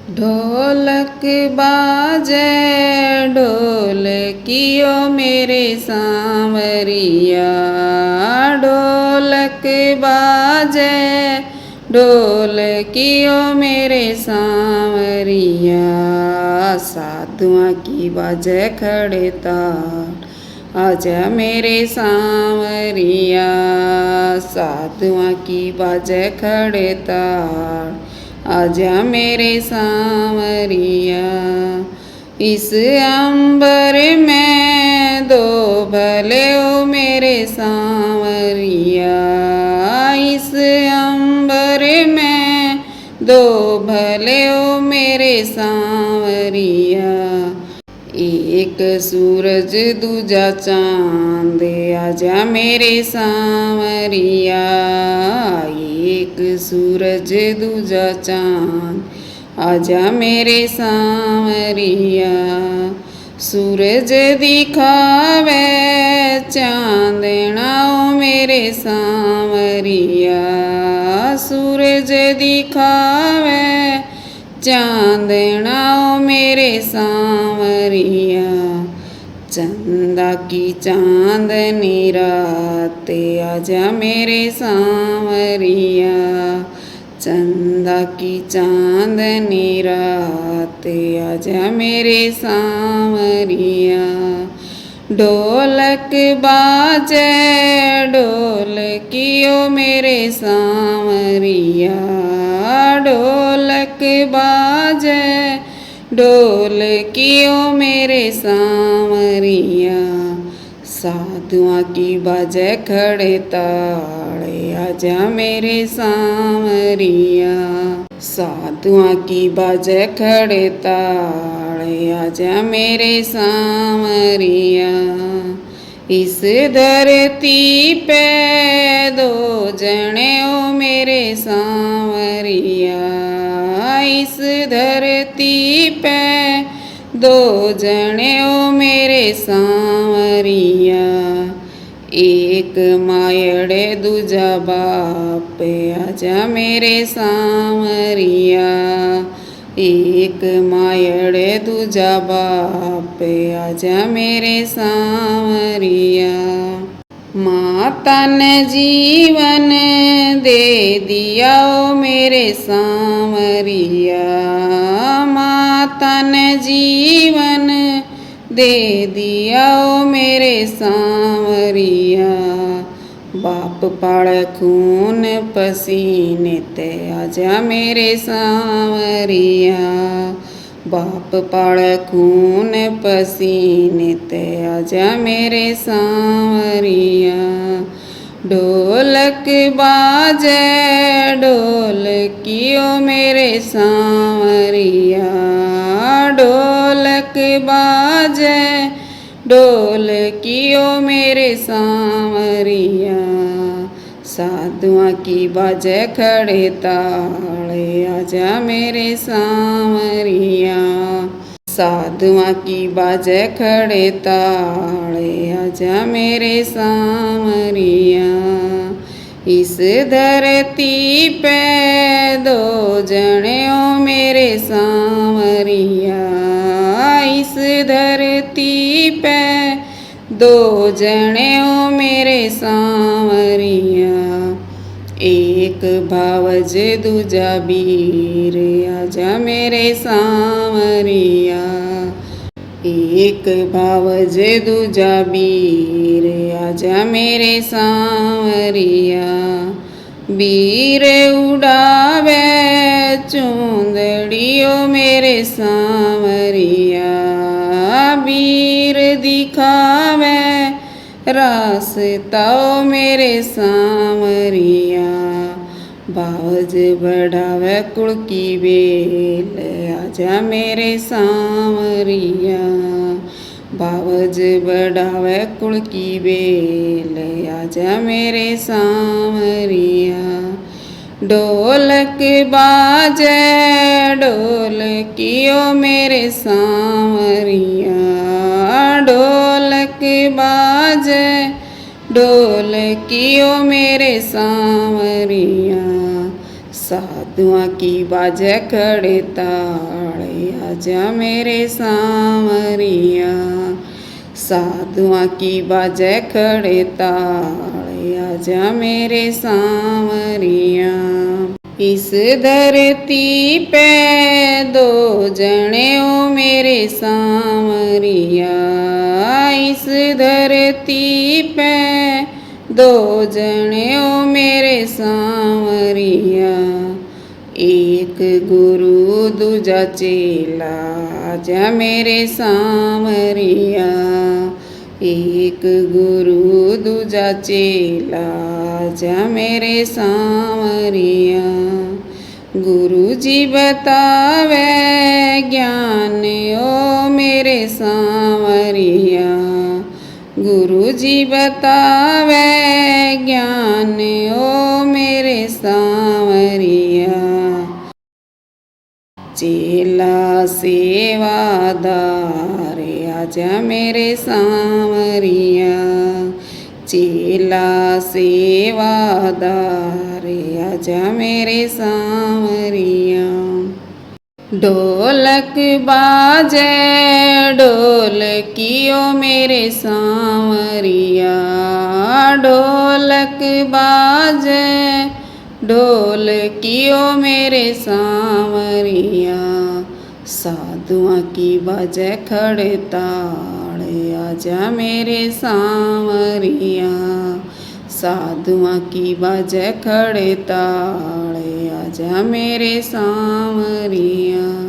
ढोलक बाजे ढोलकियो मेरे सांवरिया, ढोलक बाजे ढोलकियो मेरे सांवरिया। साधुआं की बाजे खड़े ताल, आजा मेरे सांवरिया। साधुआं की बाजे खड़े ताल, आजा मेरे सांवरिया। इस अंबर में दो भले ओ मेरे सांवरिया, इस अंबर में दो भले ओ मेरे सांवरिया। एक सूरज दूजा चांद, आजा मेरे सांवरिया। एक सूरज दूजा चांद, आजा मेरे सांवरिया। सूरज दिखावे चांदना ओ मेरे सांवरिया, सूरज दिखावे चांदना ओ मेरे सांवरिया। चंदा की चांदनी रात, आजा मेरे सांवरिया। चंदा की चांदनी रात, आजा मेरे सांवरिया। ढोलक बाजे ढोलकियो मेरे सांवरिया, ढोलक बाजे ढोलकियो मेरे सांवरिया। साधुआं की बाजे खड़े ताले, आजा मेरे सांवरिया। साधुआं की बाजे खड़े ताले, आजा मेरे सांवरिया। इस धरती पे दो जने ओ मेरे सांवरिया, इस धरती पे दो जने ओ मेरे सांवरिया। एक मायड़े दूजा बाप, आजा मेरे सांवरिया। एक मायड़े दूजा बाप, आजा मेरे सांवरिया। माता ने जीवन दे दिया ओ मेरे सांवरिया, माता ने जीवन दे दिया ओ मेरे सांवरिया। बाप पाड़े खून पसीने ते, आजा मेरे सांवरिया। बाप पाड़े खून पसीने ते, आजा मेरे सांवरिया। ढोलक बाजे ढोलकियो मेरे सांवरिया, ढोलक बाजे ढोलकियो मेरे सांवरिया। साधुआं की बाजे खड़े ताले, आजा मेरे सांवरिया। साधुआं की बाजे खड़े ताले, आजा मेरे सांवरिया। इस धरती पे दो जने ओ मेरे सांवरिया, इस धरती पे दो जने ओ मेरे सांवरिया। एक भावज दूजा वीर, आजा मेरे सांवरिया। एक भावज दूजा वीर, आजा मेरे सांवरिया। वीर उड़ावे चूंदड़ियो मेरे सांवरिया, वीर दिखावे रास्ता ओ मेरे सांवरिया। बावज बढ़ावे कुल की बेल, आजा मेरे सांवरिया। बावज बढ़ावे कुल की बेल, आजा मेरे सांवरिया। ढोलक बाजे ढोलकियो मेरे सांवरिया, ढोलक बाजे ढोलकियो मेरे सांवरिया। साधुआं की बाजे खड़े ताड़े, आजा मेरे सांवरिया। साधुआं की बाजे खड़े ताड़े, आजा मेरे सांवरिया। इस धरती पे दो जने ओ मेरे सांवरिया। इस धरती पे दो जने ओ मेरे सांवरिया। एक गुरु दूजा चेला, आजा मेरे सांवरिया। एक गुरु दूजा चेला, आजा मेरे सांवरिया। गुरु जी बतावे ज्ञान ओ मेरे सांवरिया। गुरु जी बतावे ज्ञान ओ मेरे सांवरिया। चेला सेवादार, आजा मेरे सांवरिया। चेला सेवादार, आजा मेरे सांवरिया। ढोलक बाजे ढोलकियो मेरे सांवरिया। ढोलक बाजे ढोलकियो मेरे सांवरिया। साधुआं की बाजे खड़े ताड़े, आजा मेरे सांवरिया। साधुआं की बाजे खड़े ताड़े, आजा मेरे सांवरिया।